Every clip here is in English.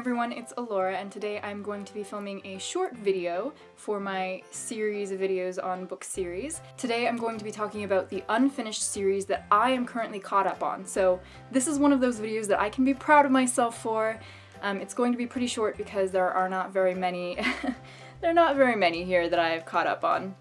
everyone, it's Alora, and today I'm going to be filming a short video for my series of videos on book series. Today I'm going to be talking about the unfinished series that I am currently caught up on. So this is one of those videos that I can be proud of myself for. It's going to be pretty short because there are not very many there are not very many here that I've caught up on.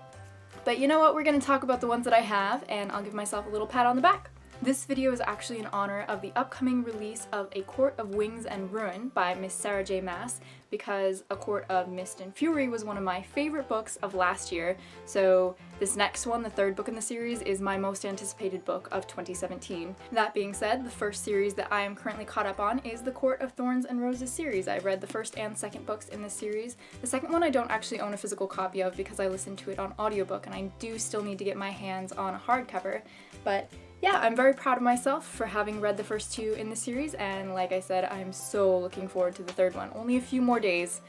But you know what, we're going to talk about the ones that I have, and I'll give myself a little pat on the back. This video is actually in honor of the upcoming release of A Court of Wings and Ruin by Miss Sarah J. Maas, because A Court of Mist and Fury was one of my favorite books of last year, so this next one, the third book in the series, is my most anticipated book of 2017. That being said, the first series that I am currently caught up on is the Court of Thorns and Roses series. I've read the first and second books in this series. The second one I don't actually own a physical copy of because I listened to it on audiobook, and I do still need to get my hands on a hardcover, but yeah, I'm very proud of myself for having read the first two in the series, and like I said, I'm so looking forward to the third one. Only a few more days,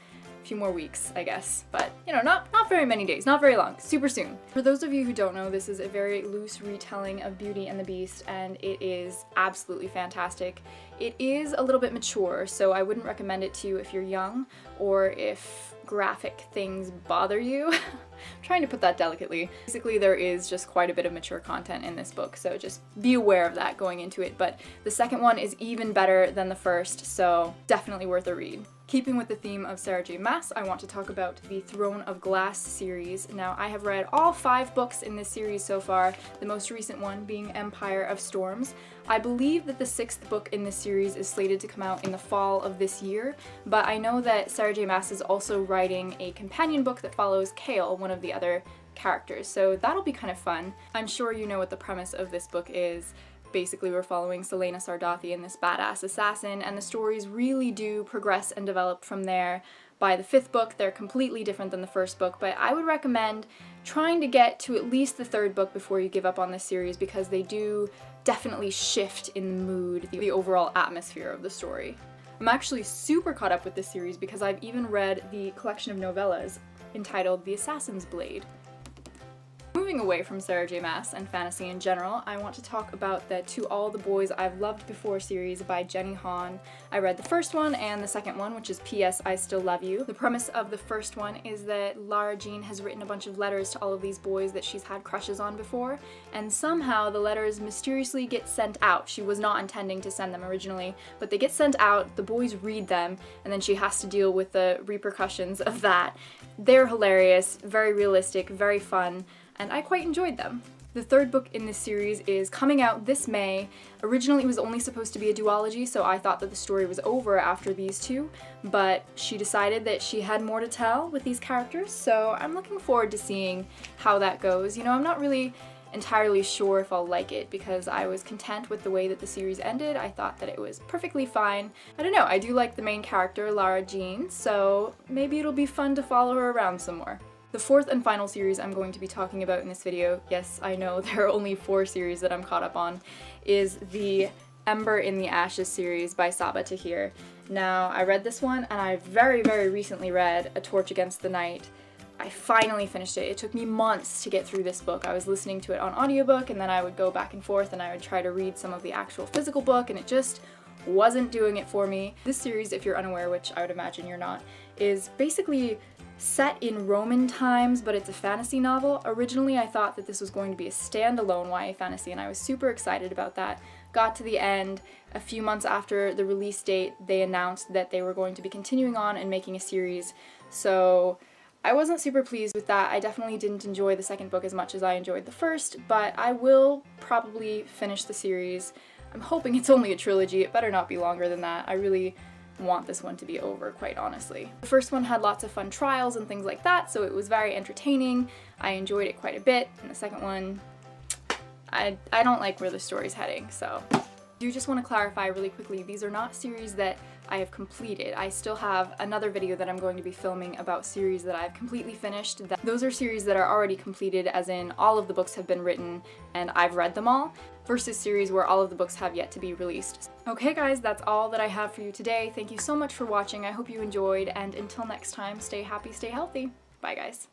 a few more weeks, I guess, but you know, not very many days, not very long, super soon. For those of you who don't know, this is a very loose retelling of Beauty and the Beast, and it is absolutely fantastic. It is a little bit mature, so I wouldn't recommend it to you if you're young or if graphic things bother you. I'm trying to put that delicately. Basically, there is just quite a bit of mature content in this book, so just be aware of that going into it, but the second one is even better than the first, so definitely worth a read. Keeping with the theme of Sarah J. Maas, I want to talk about the Throne of Glass series. Now, I have read all 5 books in this series so far, the most recent one being Empire of Storms. I believe that the 6th book in this series is slated to come out in the fall of this year, but I know that Sarah J. Maas is also writing a companion book that follows Kale, one of the other characters, so that'll be kind of fun. I'm sure you know what the premise of this book is. Basically, we're following Selena Sardathian, this badass assassin, and the stories really do progress and develop from there. By the 5th book, they're completely different than the first book, but I would recommend trying to get to at least the 3rd book before you give up on this series, because they do definitely shift in the mood, the overall atmosphere of the story. I'm actually super caught up with this series because I've even read the collection of novellas entitled The Assassin's Blade. Moving away from Sarah J. Maas and fantasy in general, I want to talk about the To All the Boys I've Loved Before series by Jenny Han. I read the first one and the second one, which is P.S. I Still Love You. The premise of the first one is that Lara Jean has written a bunch of letters to all of these boys that she's had crushes on before, and somehow the letters mysteriously get sent out. She was not intending to send them originally, but they get sent out, the boys read them, and then she has to deal with the repercussions of that. They're hilarious, very realistic, very fun, and I quite enjoyed them. The 3rd book in this series is coming out this May. Originally it was only supposed to be a duology, so I thought that the story was over after these two, but she decided that she had more to tell with these characters, so I'm looking forward to seeing how that goes. You know, I'm not really entirely sure if I'll like it because I was content with the way that the series ended. I thought that it was perfectly fine. I don't know, I do like the main character, Lara Jean, so maybe it'll be fun to follow her around some more. The 4th and final series I'm going to be talking about in this video, yes, I know there are only 4 series that I'm caught up on, is the Ember in the Ashes series by Sabaa Tahir. Now, I read this one, and I very recently read A Torch Against the Night. I finally finished it. It took me months to get through this book. I was listening to it on audiobook, and then I would go back and forth, and I would try to read some of the actual physical book, and it just wasn't doing it for me. This series, if you're unaware, which I would imagine you're not, is basically set in Roman times, but it's a fantasy novel. Originally, I thought that this was going to be a standalone YA fantasy, and I was super excited about that. Got to the end, a few months after the release date, they announced that they were going to be continuing on and making a series, so I wasn't super pleased with that. I definitely didn't enjoy the 2nd book as much as I enjoyed the first, but I will probably finish the series. I'm hoping it's only a trilogy. It better not be longer than that. I really want this one to be over, quite honestly. The first one had lots of fun trials and things like that, so it was very entertaining. I enjoyed it quite a bit, and the second one, I don't like where the story's heading, so. I do just want to clarify really quickly, these are not series that I have completed. I still have another video that I'm going to be filming about series that I've completely finished. Those are series that are already completed, as in all of the books have been written and I've read them all, versus series where all of the books have yet to be released. Okay guys, that's all that I have for you today. Thank you so much for watching. I hope you enjoyed, and until next time, stay happy, stay healthy. Bye guys.